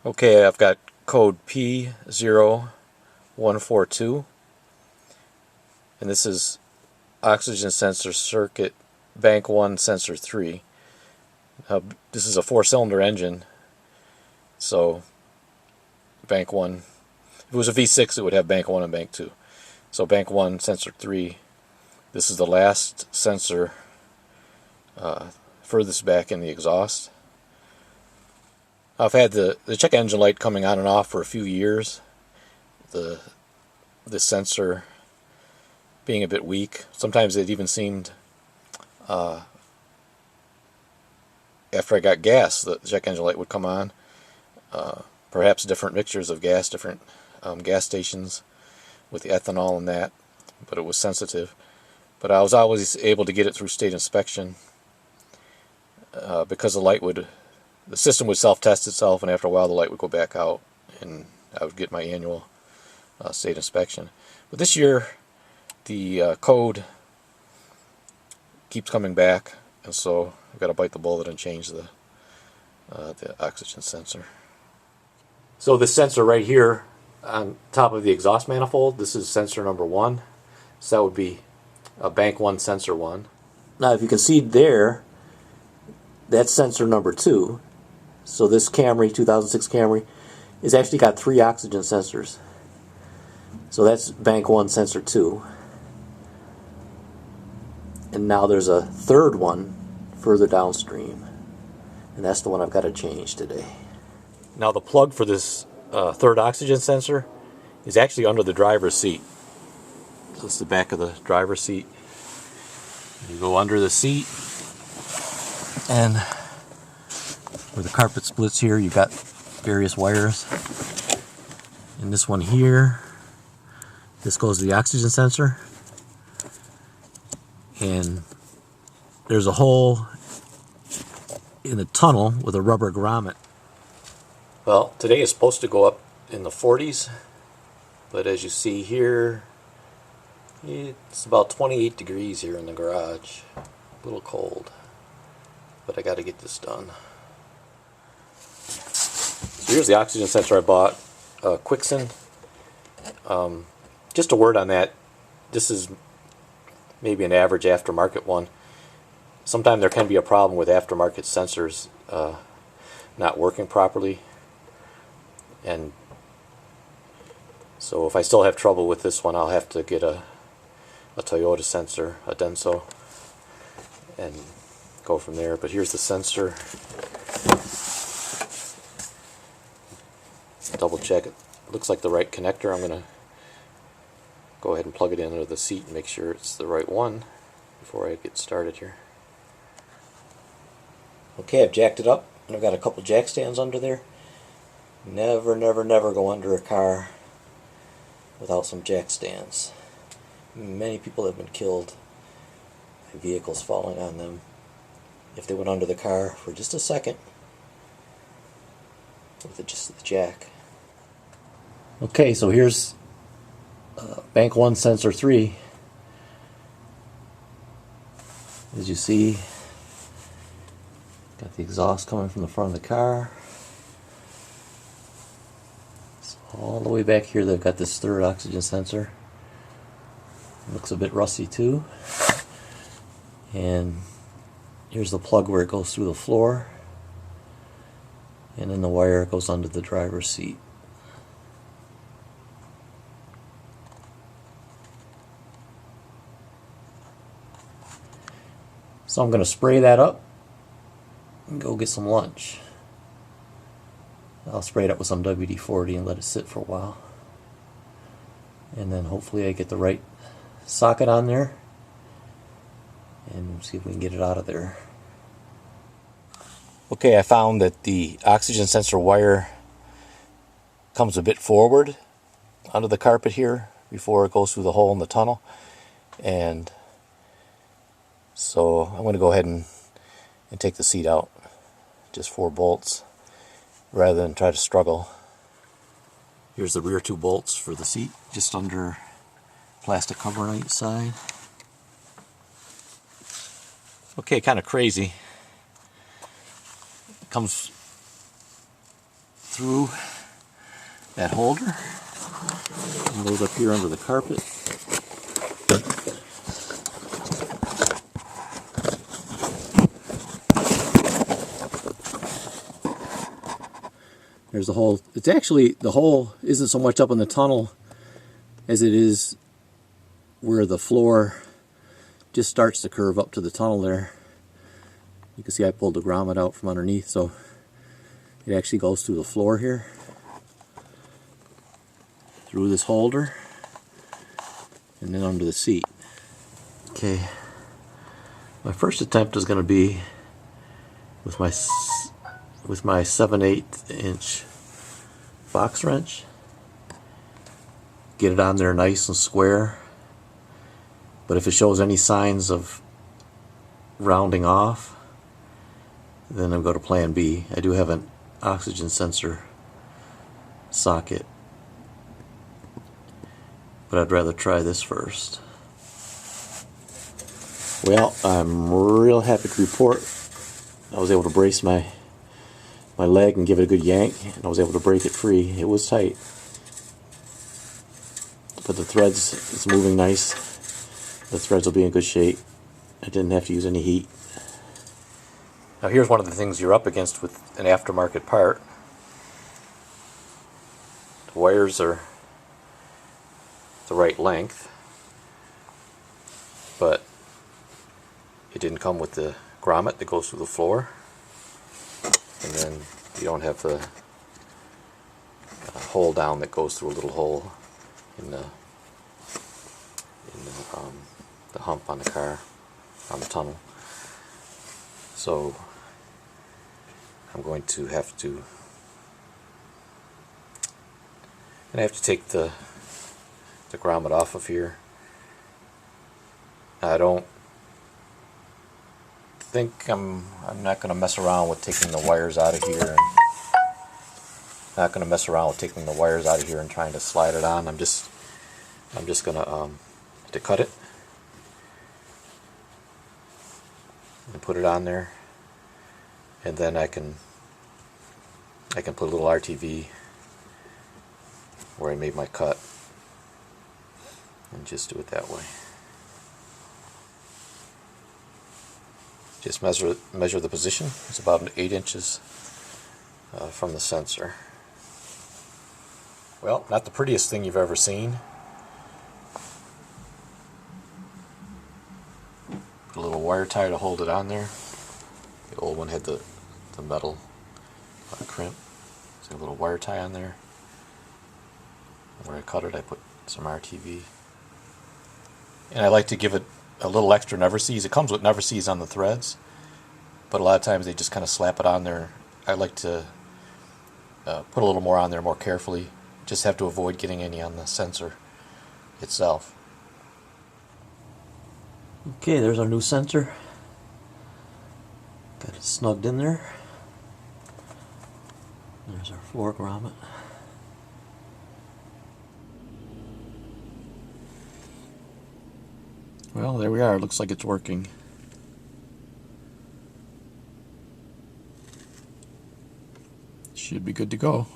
Okay, I've got code P0142, and this is oxygen sensor circuit bank 1 sensor 3. This is a 4-cylinder engine, so bank 1, if it was a V6 it would have bank 1 and bank 2. So bank 1 sensor 3, this is the last sensor furthest back in the exhaust. I've had the check engine light coming on and off for a few years. The sensor being a bit weak. Sometimes it even seemed after I got gas, the check engine light would come on. Perhaps different mixtures of gas, different gas stations with the ethanol and that, but it was sensitive. But I was always able to get it through state inspection because the system would self-test itself, and after a while the light would go back out and I would get my annual state inspection. But this year the code keeps coming back, and so I've got to bite the bullet and change the oxygen sensor. So this sensor right here on top of the exhaust manifold, this is sensor number 1. So that would be bank 1 sensor 1. Now if you can see there, that's sensor number 2. So this Camry, 2006 Camry, has actually got 3 oxygen sensors. So that's bank 1 sensor 2. And now there's a third one further downstream. And that's the one I've got to change today. Now the plug for this third oxygen sensor is actually under the driver's seat. So this is the back of the driver's seat. You go under the seat, and where the carpet splits here, you've got various wires. And this one here, this goes to the oxygen sensor. And there's a hole in the tunnel with a rubber grommet. Well, today is supposed to go up in the 40s, but as you see here, it's about 28 degrees here in the garage. A little cold, but I got to get this done. So here's the oxygen sensor I bought, Quixon. Just a word on that, this is maybe an average aftermarket one. Sometimes there can be a problem with aftermarket sensors not working properly, and so if I still have trouble with this one, I'll have to get a Toyota sensor, a Denso, and go from there. But here's the sensor. Double check it. Looks like the right connector. I'm going to go ahead and plug it in under the seat and make sure it's the right one before I get started here. Okay, I've jacked it up, and I've got a couple jack stands under there. Never, never, never go under a car without some jack stands. Many people have been killed by vehicles falling on them if they went under the car for just a second with just the jack. Okay, so here's bank 1 sensor 3. As you see, got the exhaust coming from the front of the car. So all the way back here they've got this third oxygen sensor. Looks a bit rusty too. And here's the plug where it goes through the floor. And then the wire goes under the driver's seat. So I'm going to spray that up and go get some lunch. I'll spray it up with some WD-40 and let it sit for a while. And then hopefully I get the right socket on there and see if we can get it out of there. Okay, I found that the oxygen sensor wire comes a bit forward under the carpet here before it goes through the hole in the tunnel, and so I'm going to go ahead and take the seat out, just 4 bolts, rather than try to struggle. Here's the rear 2 bolts for the seat, just under plastic cover on each side. Okay, kind of crazy. It comes through that holder and goes up here under the carpet. There's the hole. It's actually, the hole isn't so much up in the tunnel as it is where the floor just starts to curve up to the tunnel there. You can see I pulled the grommet out from underneath, so it actually goes through the floor here, through this holder, and then under the seat. Okay, my first attempt is going to be with my 7/8 inch box wrench. Get it on there nice and square, but if it shows any signs of rounding off, then I'll go to plan B. I do have an oxygen sensor socket, but I'd rather try this first. Well, I'm real happy to report I was able to brace my leg and give it a good yank, and I was able to break it free. It was tight, but the threads, it's moving nice. The threads will be in good shape. I didn't have to use any heat. Now here's one of the things you're up against with an aftermarket part. The wires are the right length, but it didn't come with the grommet that goes through the floor, and then you don't have the hole down that goes through a little hole in the hump on the car, on the tunnel. So I'm going to have to take the grommet off of here. I don't think I'm not going to mess around with taking the wires out of here, and not going to mess around with taking the wires out of here and trying to slide it on. I'm just going to cut it and put it on there, and then I can put a little RTV where I made my cut and just do it that way. Just measure the position. It's about 8 inches from the sensor. Well, not the prettiest thing you've ever seen. Put a little wire tie to hold it on there. The old one had the metal crimp. So a little wire tie on there. Where I cut it, I put some RTV. And I like to give it a little extra never sees. It comes with never sees on the threads, but a lot of times they just kind of slap it on there. I like to put a little more on there more carefully. Just have to avoid getting any on the sensor itself. Okay, there's our new sensor. Got it snugged in there. There's our floor grommet. Well, there we are. It looks like it's working. Should be good to go.